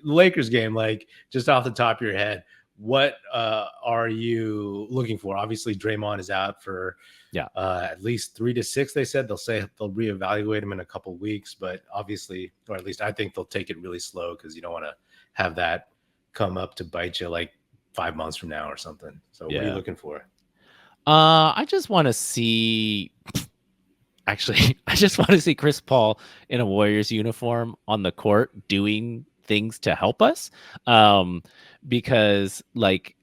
the Lakers game, like just off the top of your head, what are you looking for? Obviously, Draymond is out for at least 3 to 6. They said they'll reevaluate him in a couple of weeks, but obviously, or at least I think they'll take it really slow because you don't want to have that come up to bite you like 5 months from now or something. So what are you looking for? I just want to see. Actually, I just want to see Chris Paul in a Warriors uniform on the court doing things to help us. Because like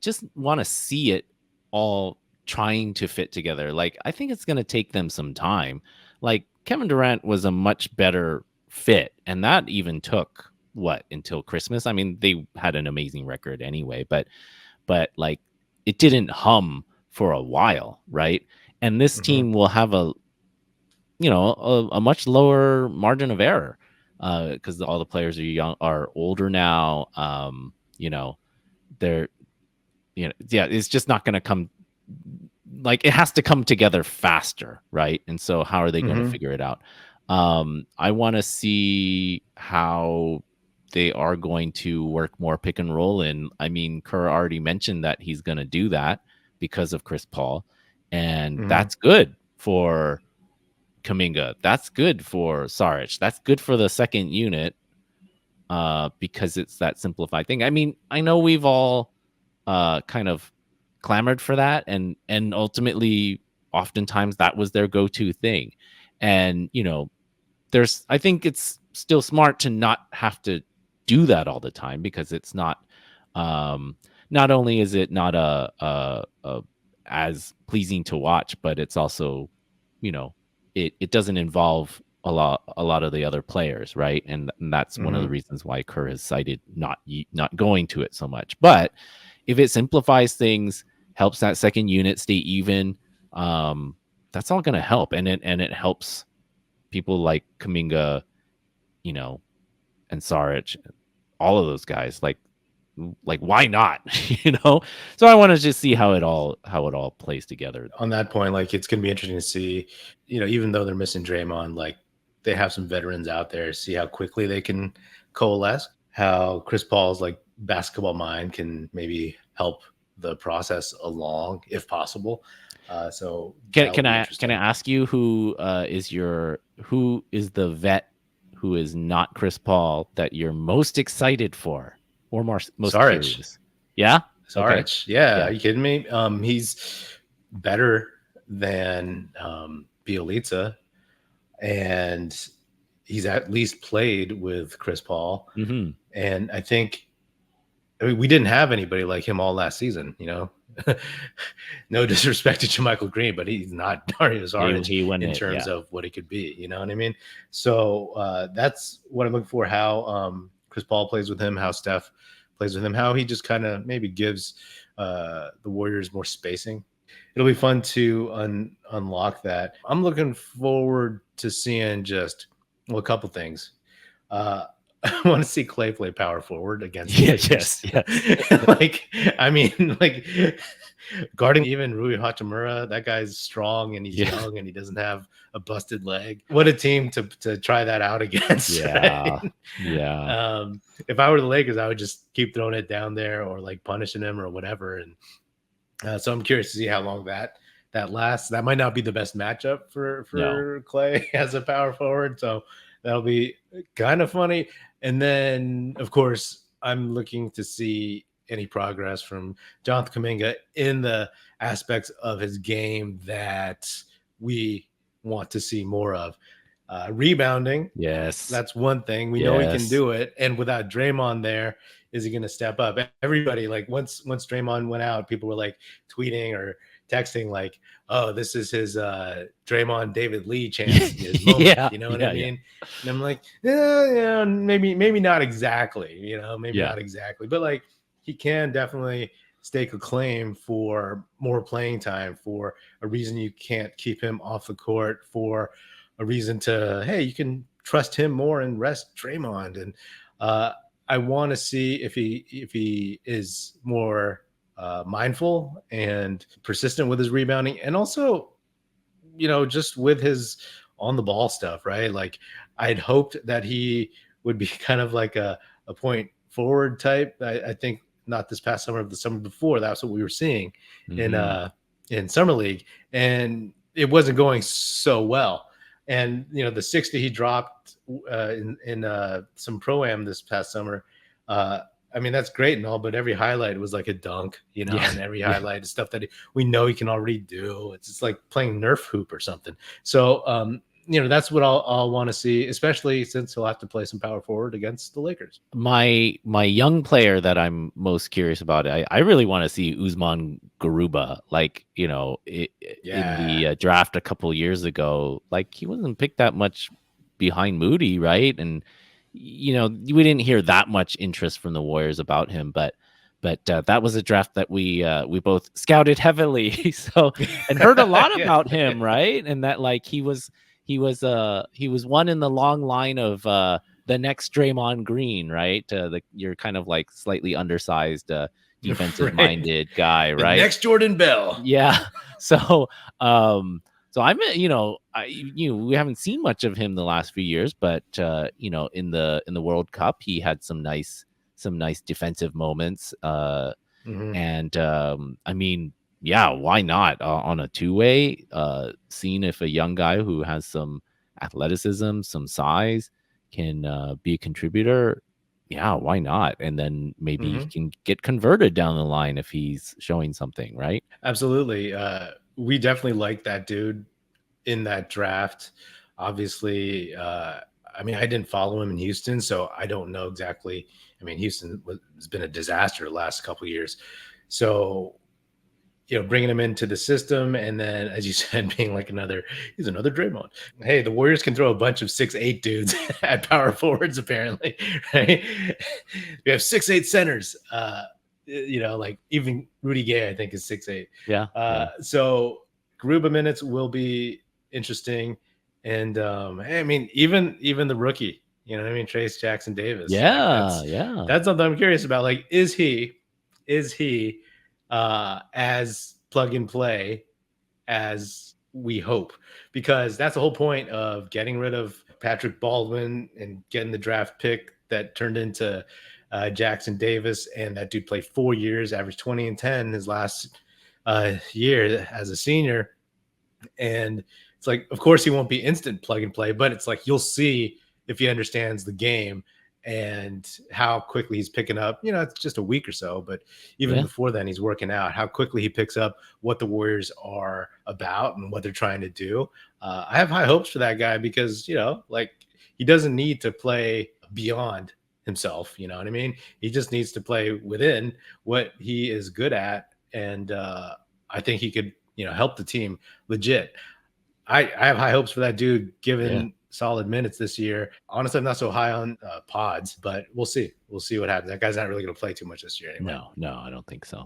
just want to see it all trying to fit together. Like, I think it's going to take them some time. Like, Kevin Durant was a much better fit, and that even took until Christmas. I mean, they had an amazing record anyway, but like it didn't hum for a while, right? And this team will have a much lower margin of error because all the players are older now. They're it's just not going to come. Like, it has to come together faster, right? And so how are they going to figure it out? I want to see how they are going to work more pick and roll. And I mean, Kerr already mentioned that he's going to do that because of Chris Paul. And that's good for Kuminga. That's good for Saric. That's good for the second unit because it's that simplified thing. I mean, I know we've all kind of clamored for that, and ultimately, oftentimes that was their go-to thing. And I think it's still smart to not have to do that all the time because it's not. Not only is it not a as pleasing to watch, but it's also, it doesn't involve a lot of the other players, right? And that's one of the reasons why Kerr has cited not going to it so much. But if it simplifies things, helps that second unit stay even, that's all going to help, and it helps people like Kuminga, and Saric, all of those guys. Like why not? So I want to just see how it all plays together. On that point, like, it's gonna be interesting to see, even though they're missing Draymond, like, they have some veterans out there, see how quickly they can coalesce, how Chris Paul's like basketball mind can maybe help the process along if possible. So can I ask you who is the vet who is not Chris Paul that you're most excited for? Or most Saric. Curious. Yeah? Saric. Okay. Yeah. Are you kidding me? He's better than Bielitsa, and he's at least played with Chris Paul. And I think we didn't have anybody like him all last season, No disrespect to Jermichael Green, but he's not Dario Saric in terms of what he could be. You know what I mean? So that's what I'm looking for, how Chris Paul plays with him, how Steph plays with him, how he just kind of maybe gives the Warriors more spacing. It'll be fun to unlock that. I'm looking forward to seeing a couple things. I want to see Klay play power forward against yes. Guarding even Rui Hachimura, that guy's strong and he's young and he doesn't have a busted leg. What a team to try that out against. Right? If I were the Lakers, I would just keep throwing it down there or like punishing him or whatever. And so I'm curious to see how long that lasts. That might not be the best matchup for Klay as a power forward. So that'll be kind of funny. And then, of course, I'm looking to see any progress from Jonathan Kuminga in the aspects of his game that we want to see more of. Rebounding. Yes. That's one thing. We know he can do it. And without Draymond there, is he going to step up? Everybody, like, once Draymond went out, people were like tweeting or texting like, oh, this is his Draymond David Lee chance. His moment, you know what I mean? Yeah. And I'm like, maybe not exactly, not exactly. But like, he can definitely stake a claim for more playing time, for a reason you can't keep him off the court, for a reason to, hey, you can trust him more and rest Draymond. And I want to see if he is more mindful and persistent with his rebounding, and also, just with his on the ball stuff, right? Like, I'd hoped that he would be kind of like a point forward type. I think not this past summer, but the summer before, that's what we were seeing in summer league, and it wasn't going so well. And the 60 he dropped in some pro-am this past summer. I mean, that's great and all, but every highlight was like a dunk, and every highlight is stuff that we know he can already do. It's just like playing Nerf hoop or something. So, that's what I'll want to see, especially since he'll have to play some power forward against the Lakers. My young player that I'm most curious about, I really want to see Usman Garuba. Like, in the draft a couple years ago, like he wasn't picked that much behind Moody, right? And we didn't hear that much interest from the Warriors about him, but that was a draft that we both scouted heavily, so, and heard a lot about him, right? And that like he was one in the long line of the next Draymond Green, right? You're kind of like slightly undersized, defensive minded guy, right? The next Jordan Bell. Yeah. So I'm, we haven't seen much of him the last few years, but in the World Cup, he had some nice defensive moments. And I mean, yeah, why not on a two-way? Seeing if a young guy who has some athleticism, some size, can be a contributor, yeah, why not? And then maybe he can get converted down the line if he's showing something, right? Absolutely. We definitely like that dude in that draft. Obviously, I mean, I didn't follow him in Houston, so I don't know exactly. I mean, Houston has been a disaster the last couple of years. So, bringing him into the system, and then, as you said, being like he's another Draymond. Hey, the Warriors can throw a bunch of 6'8" dudes at power forwards, apparently, right? We have 6'8" centers. Like even Rudy Gay, I think, is 6'8". Yeah. So Garuba minutes will be interesting. And I mean, even the rookie, Trace Jackson Davis. Yeah. That's something I'm curious about. Like, is he as plug and play as we hope? Because that's the whole point of getting rid of Patrick Baldwin and getting the draft pick that turned into Jackson Davis. And that dude played 4 years, averaged 20 and 10 his last year as a senior. And it's like, of course, he won't be instant plug and play, but it's like you'll see if he understands the game and how quickly he's picking up. It's just a week or so, but even before then, he's working out. How quickly he picks up what the Warriors are about and what they're trying to do. I have high hopes for that guy because, like, he doesn't need to play beyond himself. You know what I mean? He just needs to play within what he is good at. And I think he could, help the team legit. I have high hopes for that dude, given solid minutes this year. Honestly, I'm not so high on pods, but we'll see. We'll see what happens. That guy's not really going to play too much this year anyway. No, I don't think so.